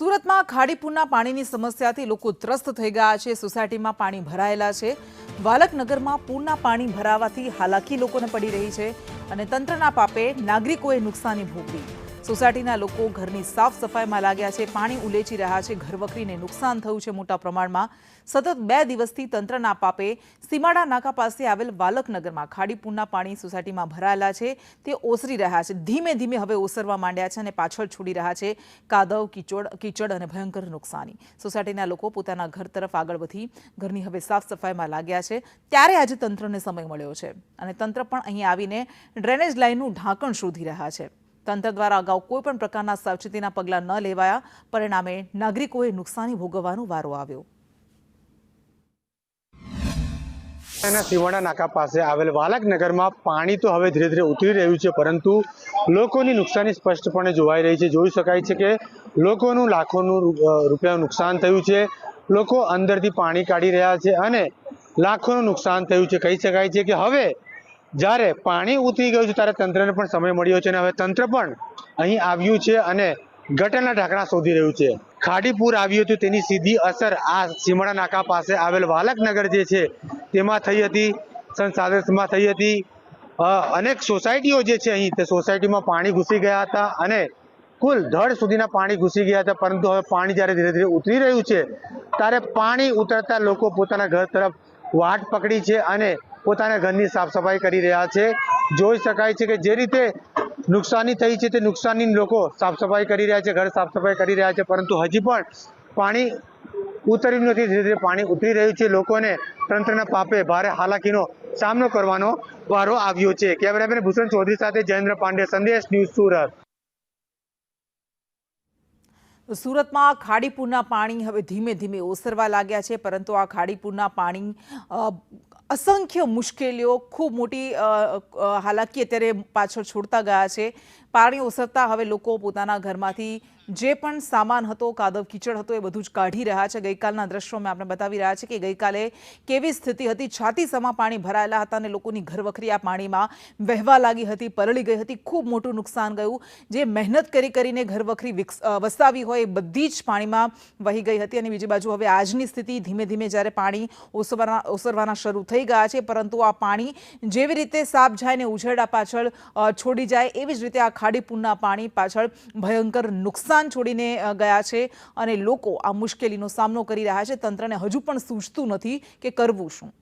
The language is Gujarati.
સુરતમાં ખાડીપુરના પાણીની સમસ્યાથી લોકો ત્રસ્ત થઈ ગયા છે। સોસાયટીમાં પાણી ભરાયેલા છે। વાલકનગરમાં પૂરના પાણી ભરાવાથી હાલાકી લોકોને પડી રહી છે અને તંત્રના પાપે નાગરિકોએ નુકસાની ભોગવી। સોસાયટીના લોકો ઘરની સાફ સફાઈમાં લાગ્યા છે। પાણી ઉલેચી રહ્યા છે। ઘરવખરીને નુકસાન થયું છે મોટા પ્રમાણમાં। સતત 2 દિવસથી તંત્રના પાપે સીમાડા નાકા પાસે આવેલ વાલકનગરમાં ખાડીપુરના પાણી સોસાયટીમાં ભરાયેલા છે તે ઓસરી રહ્યા છે। ધીમે ધીમે હવે ઓસરવા માંડ્યા છે અને પાછળ છોડી રહ્યા છે કાદવ, કીચડ અને ભયંકર નુકસાની। સોસાયટીના લોકો પોતાના ઘર તરફ આગળ વધી ઘરની હવે સાફ સફાઈમાં લાગ્યા છે। ત્યારે આજે તંત્રને સમય મળ્યો છે અને તંત્ર પણ અહીં આવીને ડ્રેનેજ લાઇનનું ઢાંકણ શોધી રહ્યા છે। તંત્ર દ્વારા અગાઉ કોઈપણ પ્રકારના સાવચેતીના પગલાં ન લેવાયા, પરિણામે નાગરિકોએ નુકસાની ભોગવવાનો વારો આવ્યો। સીમાડા નાકા પાસે આવેલ વાલકનગરમાં પાણી તો હવે ધીરે ધીરે ઉતરી રહ્યું છે, પરંતુ લોકોની નુકસાની સ્પષ્ટપણે જોવાઈ રહી છે। જોઈ શકાય છે કે લોકોનું લાખોનું રૂપિયાનું નુકસાન થયું છે। લોકો અંદરથી પાણી કાઢી રહ્યા છે અને લાખોનું નુકસાન થયું છે। કહી શકાય છે કે હવે જ્યારે પાણી ઉતરી ગયું છે ત્યારે તંત્રને પણ સમય મળ્યો છે અને હવે તંત્ર પણ અહીં આવ્યું છે અને ગટરના ઢાંકણા શોધી રહ્યું છે। ખાડીપુર આવ્યું હતું તેની સીધી અસર આ સીમાડા નાકા પાસે આવેલ વાલકનગર જે છે તેમાં થઈ હતી, સંસાધનમાં થઈ હતી। અનેક સોસાયટીઓ જે છે અહીં તે સોસાયટીમાં પાણી ઘૂસી ગયા હતા અને કુલ ધડ સુધીના પાણી ઘૂસી ગયા હતા, પરંતુ હવે પાણી જ્યારે ધીરે ધીરે ઉતરી રહ્યું છે ત્યારે પાણી ઉતરતા લોકો પોતાના ઘર તરફ વાટ પકડી છે અને પોતાના ઘરની સાફ સફાઈ કરી રહ્યા છે। જોઈ શકાય છે કે જે રીતે નુકસાની થઈ છે તે નુકસાની લોકો સાફ સફાઈ કરી રહ્યા છે, ઘર સાફ સફાઈ કરી રહ્યા છે, પરંતુ હજી પણ પાણી ઉતર્યું નથી। ધીરે ધીરે પાણી ઉતરી રહ્યું છે। લોકોને તંત્રના પાપે ભારે હાલાકીનો સામનો કરવાનો વારો આવ્યો છે। કેમેરામેન ભૂષણ ચૌધરી સાથે જયેન્દ્ર પાંડે, સંદેશ ન્યૂઝ, સુરત। સુરતમાં ખાડીપુરના પાણી હવે ધીમે ધીમે ઓસરવા લાગ્યા છે, પરંતુ આ ખાડીપુરના પાણી અસંખ્ય મુશ્કેલીઓ, ખૂબ મોટી હાલાકી અત્યારે પાછળ છોડતા ગયા છે। પાણી ઓસરતા હવે લોકો પોતાના ઘરમાંથી જે પણ સામાન હતો, કાદવ કીચડ હતો, એ બધું જ કાઢી રહ્યા છે। ગઈકાલના દ્રશ્યો મેં આપણે બતાવી રહ્યા છે કે ગઈકાલે કેવી સ્થિતિ હતી। છાતીસમાં પાણી ભરાયેલા હતા અને લોકોની ઘરવખરી આ પાણીમાં વહેવા લાગી હતી, પરળી ગઈ હતી, ખૂબ મોટું નુકસાન ગયું। જે મહેનત કરીને ઘરવખરી વસાવી હોય એ બધી જ પાણીમાં વહી ગઈ હતી। અને બીજી બાજુ હવે આજની સ્થિતિ, ધીમે ધીમે જ્યારે પાણી ઓસરવાના શરૂ થઈ ગયા છે, પરંતુ આ પાણી જેવી રીતે સાપ જાય ને ઉછેરડા પાછળ છોડી જાય, એવી જ રીતે આ ખાડીપુરના પાણી પાછળ ભયંકર નુકસાન છોડીને ગયા છે અને લોકો આ મુશ્કેલીનો સામનો કરી રહ્યા છે। તંત્રને હજુ પણ સૂઝતું નથી કે કરવું શું।